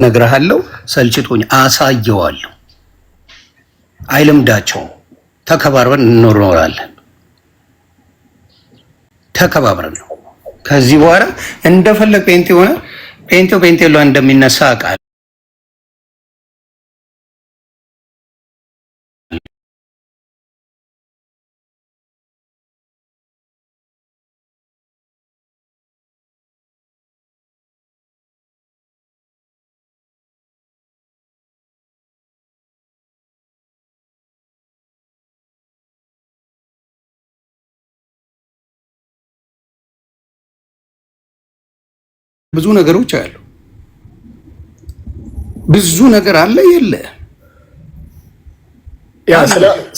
ነግረሃለሁ። ሰልችቶኝ አሳየዋለሁ። አይልምዳቸው። ተከባብረን እንኖራለን። ተከባብረን ነው። ከዚህ በኋላ እንደፈለግ ፔንቴ ሆነ ፔንቴሎ እንደሚነሳ አውቃለሁ። ብዙ ነገሮች አሉ። ብዙ ነገር አለ የለ ያ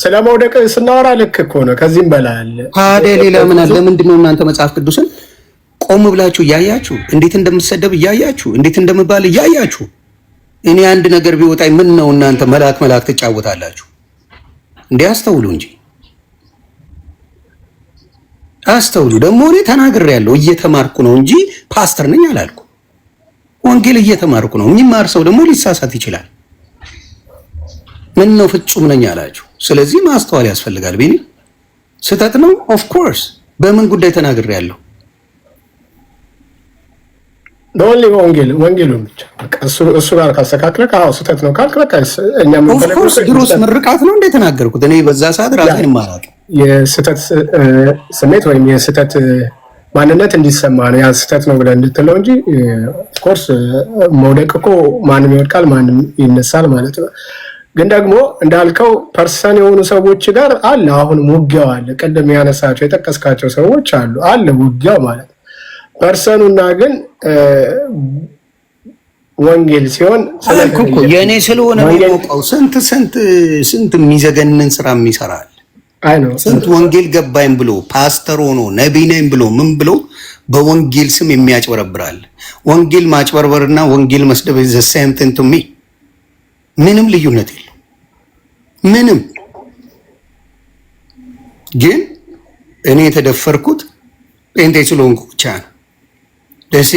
ስለ መውደቅ ስናወራ ልክ እኮ ነው። ከዚህም በላይ አለ። ታዲያ ሌላ ምን አለ? ምንድነው እናንተ መጽሐፍ ቅዱስን ቆም ብላችሁ እያያችሁ እንዴት እንደምሰደብ እያያችሁ እንዴት እንደምባል እያያችሁ እኔ አንድ ነገር ቢወጣኝ ምን ነው እናንተ መልአክ ትጫወታላችሁ እንዴ? አስተውሉ እንጂ አስተውሉ። ደግሞ እኔ ተናግሬያለሁ። እየተማርኩ ነው እንጂ ፓስተር ነኝ አላልኩ። ወንጌል እየተማርኩ ነው። የሚማር ሰው ደግሞ ሊሳሳት ይችላል። ምን ነው ፍጹም ነኝ አላችሁ። ስለዚህ ማስተዋል ያስፈልጋል። ቢኒ ስህተት ነው ኦፍ ኮርስ። በምን ጉዳይ ተናግሬያለሁ? በወንጌል ወንጌሉን ብቻ እሱ ጋር ካስተካክለህ ስህተት ነው ካልክ በቃ እኛም ኦፍ ኮርስ ድሮስ ምርቃት ነው እንደ ተናገርኩት። እኔ በዛ ሰዓት ራሴን ማራቅ የስህተት ስሜት ወይም የስህተት ማንነት እንዲሰማ ነው። ያ ስህተት ነው ብለን እንድትለው እንጂ ኦፍኮርስ መውደቅ እኮ ማንም ይወድቃል፣ ማንም ይነሳል ማለት ነው። ግን ደግሞ እንዳልከው ፐርሰን የሆኑ ሰዎች ጋር አለ። አሁን ውጊያው አለ። ቅድም ያነሳቸው የጠቀስካቸው ሰዎች አለ ውጊያው ማለት ነው። ፐርሰኑና ግን ወንጌል ሲሆን ስለኮ የኔ ስለሆነ የሚሞቀው ስንት የሚዘገንን ስራ የሚሰራል። ስንት ወንጌል ገባኝ ብሎ ፓስተር ሆኖ ነቢይ ነኝ ብሎ ምን ብሎ በወንጌል ስም የሚያጭበረብራል። ወንጌል ማጭበርበርና ወንጌል መስደብ ዘ ሴም ቲንግ ቱ ሚ። ምንም ልዩነት የለው። ምንም ግን እኔ የተደፈርኩት ጴንጤ ስለሆንኩ ብቻ ነው። ደሴ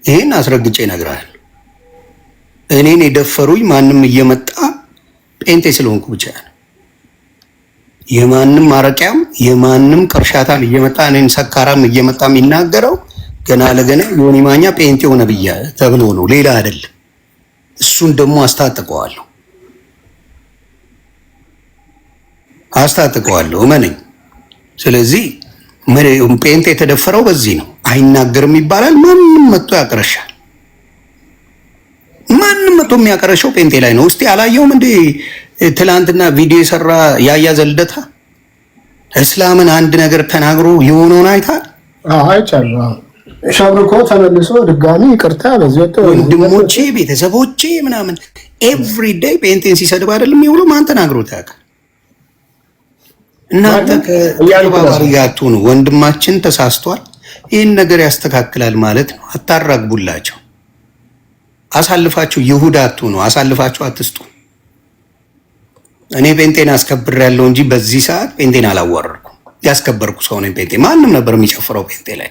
ይሄን አስረግጬ እነግርሃለሁ። እኔን የደፈሩኝ ማንም እየመጣ ጴንጤ ስለሆንኩ ብቻ ነው። የማንም ማረቂያም የማንም ቅርሻታም እየመጣ እኔን ሰካራም እየመጣ የሚናገረው ገና ለገና ዮኒ ማኛ ጴንጤ ሆነ ብያ ተብሎ ነው፣ ሌላ አይደለም። እሱን ደግሞ አስታጥቀዋለሁ እመነኝ። ስለዚህ ጴንጤ የተደፈረው በዚህ ነው። አይናገርም ይባላል። ማንም መጥቶ ያቀረሻል። ማንም መጥቶ የሚያቀረሸው ጴንጤ ላይ ነው። እስቲ አላየውም እንዴ? ትላንትና ቪዲዮ የሰራ ያያዘ ልደታ እስላምን አንድ ነገር ተናግሮ የሆነውን አይታል? አይቻለሁ። ሻብርኮ ተመልሶ ድጋሚ ይቅርታ በዚህ ወጥ ወንድሞቼ ቤተሰቦቼ ምናምን ኤቭሪ ዴይ ጴንጤን ሲሰድብ አይደለም የሚውለው። ማን ተናግሮት ያውቃል? እናንተ ከአባባሪ ጋር አትሁኑ። ወንድማችን ተሳስቷል፣ ይህን ነገር ያስተካክላል ማለት ነው። አታራግቡላቸው። አሳልፋችሁ ይሁዳ አትሁኑ። አሳልፋችሁ አትስጡ። እኔ ጴንጤን አስከብሬያለሁ እንጂ በዚህ ሰዓት ጴንጤን አላዋረድኩም። ያስከበርኩ ሰው ነኝ። ጴንጤ ማንም ነበር የሚጨፍረው ጴንጤ ላይ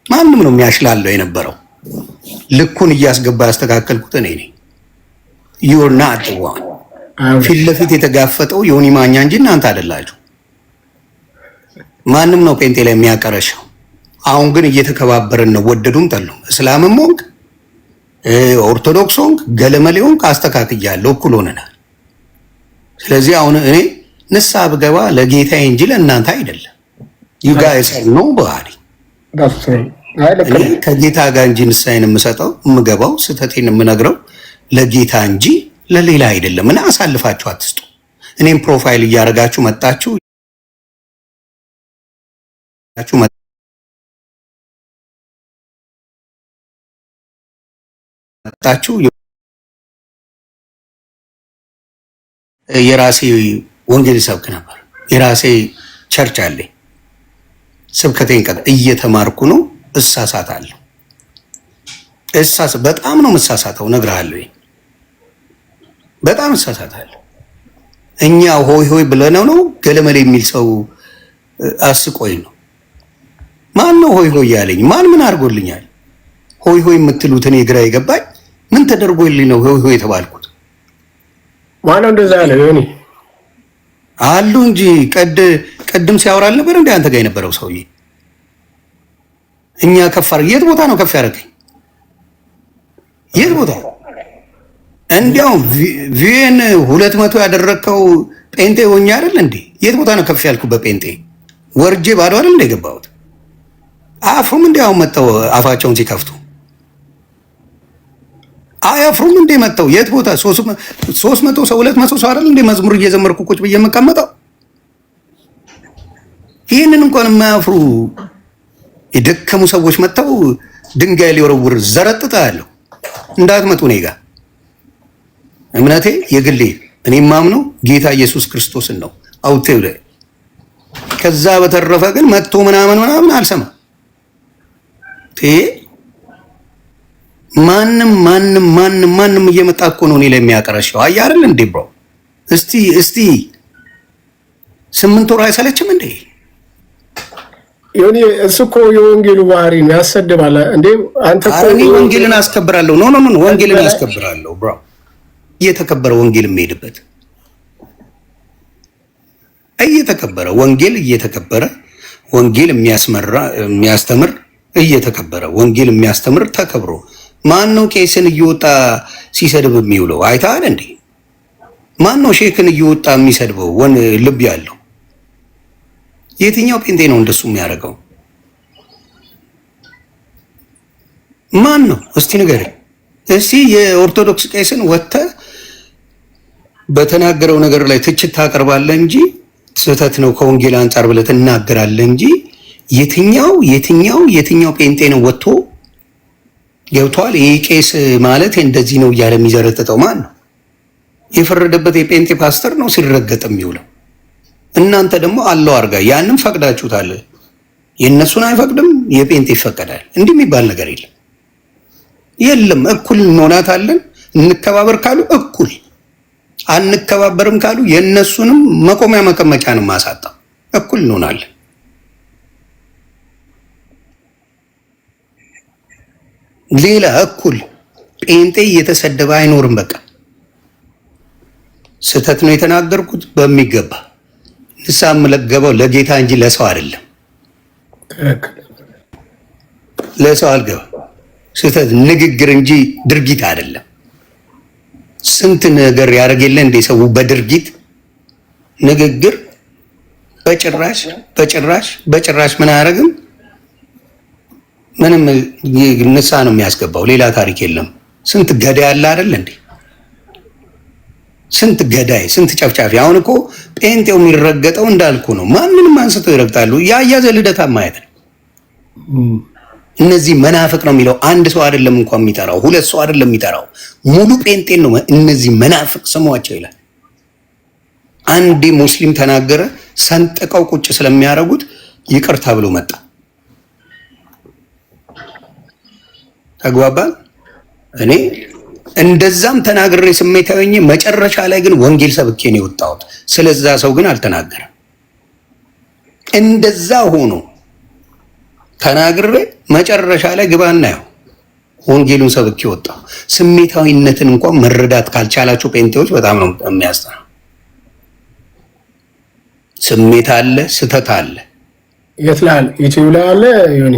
ማንም ነው የሚያሽላለው የነበረው። ልኩን እያስገባ ያስተካከልኩት እኔ ነኝ። ዩርና አጥዋን ፊት ለፊት የተጋፈጠው ዮኒ ማኛ እንጂ እናንተ አይደላችሁ። ማንም ነው ጴንጤ ላይ የሚያቀረሸው። አሁን ግን እየተከባበርን ነው። ወደዱም ጠሉም፣ እስላምም ሆንክ ኦርቶዶክስ ሆንክ ገለመሌ ሆንክ አስተካክያለሁ፣ እኩል ሆነናል። ስለዚህ አሁን እኔ ንስሐ ብገባ ለጌታዬ እንጂ ለእናንተ አይደለም። ዩ ጋይስ ነው ባህሪ እኔ ከጌታ ጋር እንጂ ንስሐዬን የምሰጠው የምገባው ስህተቴን የምነግረው ለጌታ እንጂ ለሌላ አይደለም። እና አሳልፋችሁ አትስጡ። እኔም ፕሮፋይል እያደረጋችሁ መጣችሁ የራሴ ወንጌል ሰብክ ነበር። የራሴ ቸርች አለኝ። ስብከቴን እየተማርኩ ነው። እሳሳታለሁ። በጣም ነው የምሳሳተው፣ እነግርሃለሁ። በጣም እሳሳታለሁ። እኛ ሆይ ሆይ ብለነው ነው ገለመሌ የሚል ሰው አስቆኝ ነው። ማን ነው ሆይ ሆይ ያለኝ? ማን ምን አድርጎልኛል? ሆይ ሆይ የምትሉት እኔ ግራ የገባኝ ምን ተደርጎልኝ ነው ሆይ የተባልኩት? ማነው እንደዛ ያለው? ዮኒ አሉ እንጂ ቀድም ሲያወራ አልነበር እንዴ አንተ ጋር የነበረው ሰውዬ? እኛ ከፋር የት ቦታ ነው ከፍ ያደረገኝ? የት ቦታ እንዲያውም ቪኤን 200 ያደረከው ጴንጤ ሆኜ አይደል እንዴ? የት ቦታ ነው ከፍ ያልኩ? በጴንጤ ወርጄ ባዶ አይደል እንደ ገባሁት? አያፍሩም እንዴ አሁን መጣው አፋቸውን ሲከፍቱ አያፍሩም እንዴ መጣው? የት ቦታ 300 ሰው 200 ሰው አይደል እንዴ መዝሙር እየዘመርኩ ቁጭ ብዬ የምቀመጠው? ይህንን እንኳን የማያፍሩ የደከሙ ሰዎች መጥተው ድንጋይ ሊወረውር ዘረጥጣ ያለው እንዳትመጡ እኔ ጋር። እምነቴ የግሌ እኔ ማምነው ጌታ ኢየሱስ ክርስቶስን ነው አውቴ ብለ። ከዛ በተረፈ ግን መጥቶ ምናምን አልሰማም። ማንም እየመጣ እኮ ነው እኔ ላይ የሚያቀረሸው። አየህ አይደል እንዴ ብሮ? እስቲ 8 ወር አይሰለችም እንዴ? ዮኒ እሱ እኮ የወንጌሉ ባህሪ ነው። ያሰድባል እንዴ አንተ እኮ እኔ ወንጌልን አስከብራለሁ። ኖ ወንጌልን አስከብራለሁ ብሮ። እየተከበረ ወንጌል የሚሄድበት እየተከበረ ወንጌል እየተከበረ ወንጌል የሚያስተምር እየተከበረ ወንጌል የሚያስተምር ተከብሮ ማን ነው ቄስን እየወጣ ሲሰድብ የሚውለው? አይተሃል እንዴ? ማን ነው ሼክን እየወጣ የሚሰድበው? ልብ ያለው የትኛው ጴንጤ ነው እንደሱ የሚያደርገው? ማን ነው እስቲ ንገረኝ። እስቲ የኦርቶዶክስ ቄስን ወጥተህ በተናገረው ነገር ላይ ትችት ታቀርባለህ እንጂ ስህተት ነው ከወንጌል አንጻር ብለህ ትናገራለህ እንጂ የትኛው ጴንጤ ነው ወጥቶ ገብቷል ይሄ ቄስ ማለት እንደዚህ ነው እያለ የሚዘረጥጠው? ማን ነው? የፈረደበት የጴንጤ ፓስተር ነው ሲረገጥ የሚውለው። እናንተ ደግሞ አለው አርጋ ያንን ፈቅዳችሁታል። የእነሱን አይፈቅድም፣ የጴንጤ ይፈቀዳል። እንዲህ የሚባል ነገር የለም። እኩል እንሆናታለን እንከባበር ካሉ እኩል፣ አንከባበርም ካሉ የእነሱንም መቆሚያ መቀመጫንም ማሳጣው እኩል እንሆናለን። ሌላ እኩል ጴንጤ እየተሰደበ አይኖርም። በቃ ስህተት ነው የተናገርኩት በሚገባ ንስሐ የምገባው ለጌታ እንጂ ለሰው አይደለም። ለሰው አልገባም። ስህተት ንግግር እንጂ ድርጊት አይደለም። ስንት ነገር ያደርግ እንደ ሰው በድርጊት ንግግር በጭራሽ ምን አያደርግም። ምንም ንስሐ ነው የሚያስገባው። ሌላ ታሪክ የለም። ስንት ገዳይ አለ አይደል እንዴ? ስንት ገዳይ፣ ስንት ጨፍጫፊ። አሁን እኮ ጴንጤው የሚረገጠው እንዳልኩ ነው። ማንንም አንስተው ይረግጣሉ። ያያዘ ልደታ ማየት ነው። እነዚህ መናፍቅ ነው የሚለው አንድ ሰው አይደለም እንኳን የሚጠራው፣ ሁለት ሰው አይደለም የሚጠራው፣ ሙሉ ጴንጤን ነው እነዚህ መናፍቅ ስሟቸው ይላል። አንዴ ሙስሊም ተናገረ፣ ሰንጥቀው ቁጭ ስለሚያደርጉት ይቅርታ ብሎ መጣ። ተግባባን። እኔ እንደዛም ተናግሬ ስሜታዊ ሆኜ መጨረሻ ላይ ግን ወንጌል ሰብኬ ነው የወጣሁት። ስለዛ ሰው ግን አልተናገረም። እንደዛ ሆኖ ተናግሬ መጨረሻ ላይ ግባና ያው ወንጌሉን ሰብኬ ወጣሁ። ስሜታዊነትን እንኳን መረዳት ካልቻላችሁ ጴንጤዎች በጣም ነው የሚያስጠላው። ስሜት አለ፣ ስተት አለ። የት ላይ አለ? ዩቲዩብ ላይ አለ ዮኒ?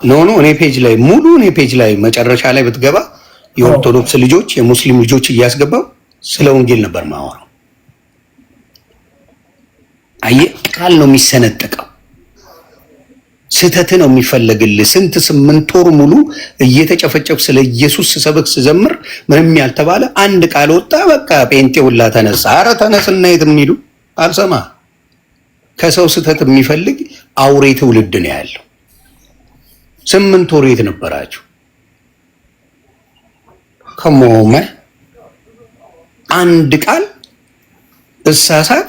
ኖ እኔ ፔጅ ላይ ሙሉ እኔ ፔጅ ላይ መጨረሻ ላይ ብትገባ የኦርቶዶክስ ልጆች የሙስሊም ልጆች እያስገባው ስለ ወንጌል ነበር ማወራው። አየህ ቃል ነው የሚሰነጠቀው፣ ስህተት ነው የሚፈለግልህ። ስንት 8 ወር ሙሉ እየተጨፈጨፍ ስለ ኢየሱስ ስሰብክ ስዘምር ምንም ያልተባለ አንድ ቃል ወጣ። በቃ ጴንጤ ሁላ ተነሳ። ኧረ ተነስና የት የሚሉ አልሰማ። ከሰው ስህተት የሚፈልግ አውሬ ትውልድ ነው ያለው። 8 ወር የት ነበራችሁ? ከሞመ አንድ ቃል እሳሳት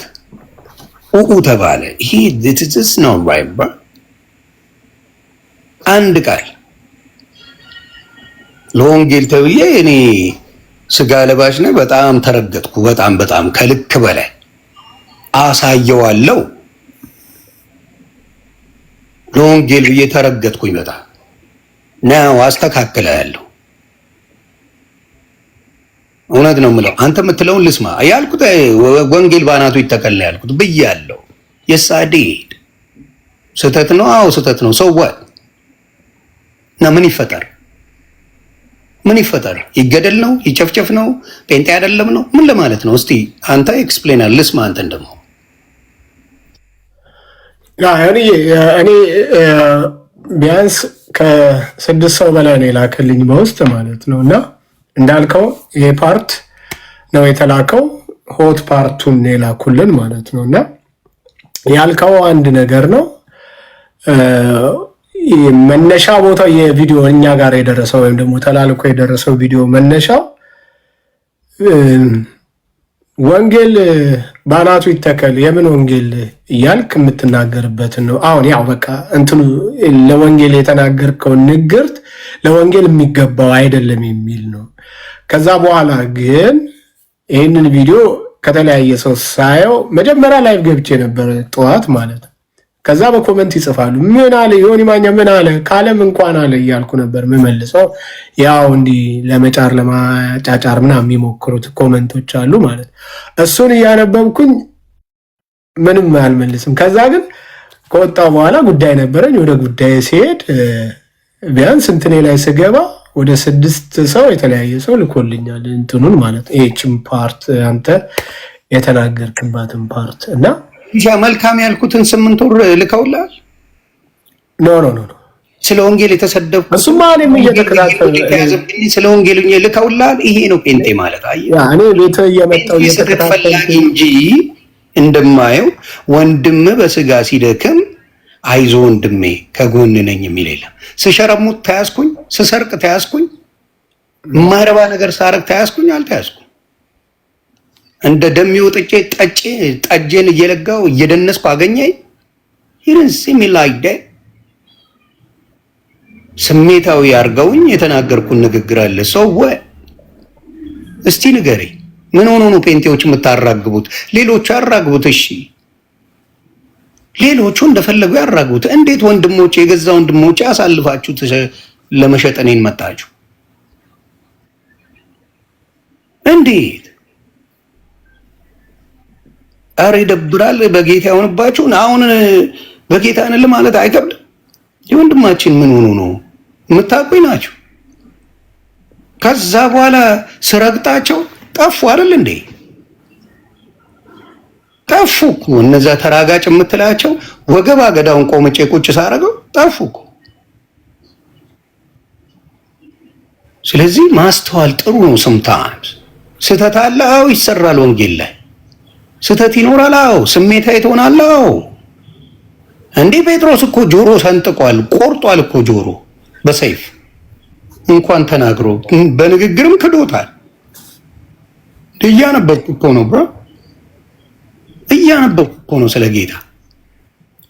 ኡኡ ተባለ። ይሄ this ነው right bro። አንድ ቃል ለወንጌል ተብዬ እኔ ስጋ ለባሽ ነኝ። በጣም ተረገጥኩ። በጣም ከልክ በላይ አሳየዋለሁ። ለወንጌል ብዬ ተረገጥኩኝ። በጣም ነው አስተካክላለሁ። እውነት ነው የምለው። አንተ የምትለውን ልስማ ያልኩት ወንጌል ባናቱ ይተከል ነው ያልኩት ብያለሁ። የሳዲድ ስህተት ነው። አዎ ስህተት ነው። ሰው እና ምን ይፈጠር? ምን ይፈጠር? ይገደል ነው? ይጨፍጨፍ ነው? ጴንጤ አይደለም ነው? ምን ለማለት ነው? እስቲ አንተ ኤክስፕሌን ልስማ። አንተን ደግሞ እኔ ቢያንስ ከ6 ሰው በላይ ነው የላከልኝ በውስጥ ማለት ነው። እና እንዳልከው ይሄ ፓርት ነው የተላከው፣ ሆት ፓርቱን የላኩልን ማለት ነው። እና ያልከው አንድ ነገር ነው። መነሻ ቦታው የቪዲዮ እኛ ጋር የደረሰው ወይም ደግሞ ተላልኮ የደረሰው ቪዲዮ መነሻው ወንጌል ባናቱ ይተከል የምን ወንጌል እያልክ የምትናገርበትን ነው። አሁን ያው በቃ እንትኑ ለወንጌል የተናገርከው ንግርት ለወንጌል የሚገባው አይደለም የሚል ነው። ከዛ በኋላ ግን ይህንን ቪዲዮ ከተለያየ ሰው ሳየው መጀመሪያ ላይቭ ገብቼ ነበር ጠዋት ማለት ነው። ከዛ በኮመንት ይጽፋሉ ምን አለ ዮኒ ማኛ ምን አለ ካለም እንኳን አለ እያልኩ ነበር የምመልሰው። ያው እንዲህ ለመጫር ለማጫጫር ምናምን የሚሞክሩት ኮመንቶች አሉ ማለት እሱን እያነበብኩኝ ምንም አልመልስም። ከዛ ግን ከወጣው በኋላ ጉዳይ ነበረኝ። ወደ ጉዳይ ሲሄድ ቢያንስ እንትኔ ላይ ስገባ ወደ 6 ሰው የተለያየ ሰው ልኮልኛል እንትኑን ማለት ይህችም ፓርት አንተ የተናገርክባትን ፓርት እና መልካም ያልኩትን 8 ወር ልከውላል። ኖ ስለ ወንጌል የተሰደብኩ እሱማ እኔም እየተከታተልኩ ስለ ወንጌል ልከውላል። ይሄ ነው ጴንጤ ማለት። እኔ ቤት እየመጣሁ እየተከታተልኩ እንጂ እንደማየው ወንድም በስጋ ሲደክም አይዞ ወንድሜ ከጎን ነኝ የሚል የለም። ስሸረሙት ተያዝኩኝ፣ ስሰርቅ ተያዝኩኝ፣ የማይረባ ነገር ሳረግ ተያዝኩኝ። አልተያዝኩም። እንደ ደም ወጥቼ ጠጄን እየለጋው እየደነስኩ አገኘኝ። ይህንስ የሚላይደ ስሜታዊ አድርገውኝ የተናገርኩን ንግግር አለ። ሰው እስቲ ንገሬ፣ ምን ሆኖ ነው ጴንጤዎች የምታራግቡት? ሌሎቹ ያራግቡት። እሺ ሌሎቹ እንደፈለጉ ያራግቡት። እንዴት ወንድሞቼ፣ የገዛ ወንድሞቼ አሳልፋችሁ ለመሸጥ እኔን መጣችሁ? እንዴት? አረ ይደብራል። በጌታ ያሆንባችሁ። አሁን በጌታ ነን ማለት አይከብድም። የወንድማችን ምን ሆኖ ነው? የምታውቁኝ ናቸው። ከዛ በኋላ ስረግጣቸው ጠፉ አይደል እንዴ? ጠፉ እኮ እነዛ ተራጋጭ የምትላቸው ወገባ ገዳውን ቆመጬ ቁጭ ሳረገው ጠፉ እኮ። ስለዚህ ማስተዋል ጥሩ ነው። sometimes ስህተት አለ። አዎ ይሰራል። ወንጌል ላይ ስህተት ይኖራል። አዎ ስሜታዊ ትሆናለህ። አዎ እንዴ ጴጥሮስ እኮ ጆሮ ሰንጥቋል፣ ቆርጧል እኮ ጆሮ በሰይፍ እንኳን ተናግሮ በንግግርም ክዶታል። እያነበብኩ እኮ ነው ብሮ፣ እያነበብኩ እኮ ነው። ስለ ጌታ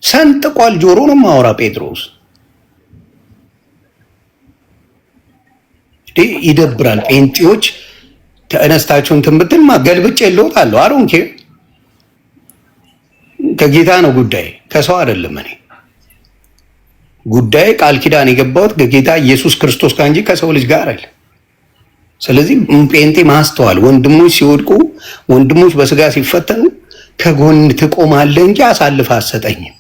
ሰንጥቋል ጆሮ ነው ማወራ ጴጥሮስ። ይደብራል። ጴንጤዎች ተነስታችሁን ትምብትል ማገልብጭ የለውታለሁ አሮን ኬር ከጌታ ነው ጉዳይ፣ ከሰው አይደለም። እኔ ጉዳይ ቃል ኪዳን የገባሁት ከጌታ ኢየሱስ ክርስቶስ ጋር እንጂ ከሰው ልጅ ጋር አይደለም። ስለዚህ ጴንጤ ማስተዋል፣ ወንድሞች ሲወድቁ፣ ወንድሞች በስጋ ሲፈተኑ ከጎን ትቆማለህ እንጂ አሳልፈ አትሰጠኝም።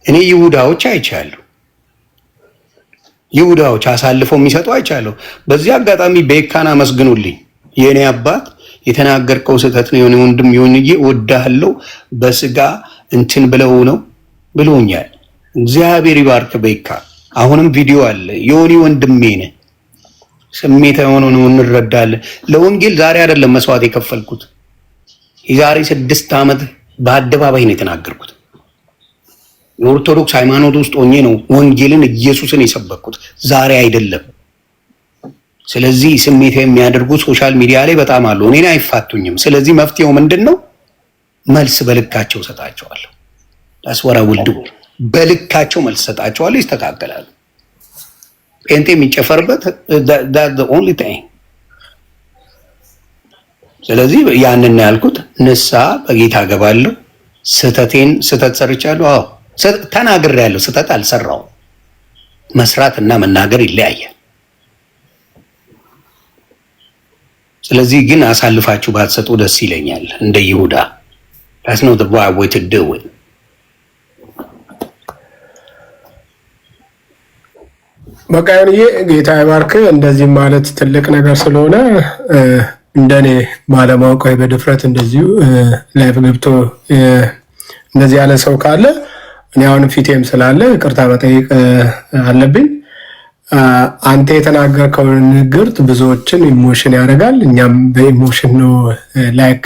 እኔ ይሁዳዎች አይቻለሁ። ይሁዳዎች አሳልፈው የሚሰጡ አይቻለሁ። በዚህ አጋጣሚ ቤካን አመስግኑልኝ። የእኔ አባት የተናገርከው ስህተት ነው፣ የሆነ ወንድም ይሁንዬ እወድሃለሁ በስጋ እንትን ብለው ነው ብሎኛል። እግዚአብሔር ይባርክ ቤካ። አሁንም ቪዲዮ አለ። የሆነ ወንድሜ ነህ፣ ስሜት የሆነ ነው እንረዳለን። ለወንጌል ዛሬ አይደለም መስዋዕት የከፈልኩት፣ የዛሬ 6 ዓመት በአደባባይ ነው የተናገርኩት። የኦርቶዶክስ ሃይማኖት ውስጥ ሆኜ ነው ወንጌልን ኢየሱስን የሰበኩት፣ ዛሬ አይደለም። ስለዚህ ስሜት የሚያደርጉ ሶሻል ሚዲያ ላይ በጣም አሉ። እኔን አይፋቱኝም። ስለዚህ መፍትሄው ምንድን ነው? መልስ በልካቸው ሰጣቸዋለሁ። ዳስወራ ውልዱ በልካቸው መልስ ሰጣቸዋለሁ፣ ይስተካከላሉ። ጴንጤ የሚጨፈርበት ኦንሊ ታይም። ስለዚህ ያንን ያልኩት ንስሐ በጌታ ገባለሁ። ስህተት ሰርቻለሁ። አዎ ተናግሬያለሁ። ስህተት አልሰራውም። መስራት እና መናገር ይለያያል። ስለዚህ ግን አሳልፋችሁ ባትሰጡ ደስ ይለኛል እንደ ይሁዳ። that's not the right way to do it። በቃ ይሄ ጌታ ይባርክ። እንደዚህ ማለት ትልቅ ነገር ስለሆነ እንደኔ ባለማወቅ ወይ በድፍረት እንደዚሁ ላይቭ ገብቶ እንደዚህ ያለ ሰው ካለ እኔ አሁን ፊቴም ስላለ ይቅርታ መጠየቅ አለብኝ። አንተ የተናገርከው ንግግር ብዙዎችን ኢሞሽን ያደርጋል። እኛም በኢሞሽን ነው ላይክ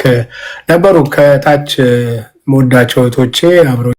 ነበሩ ከታች መወዳቸው እህቶቼ አብረው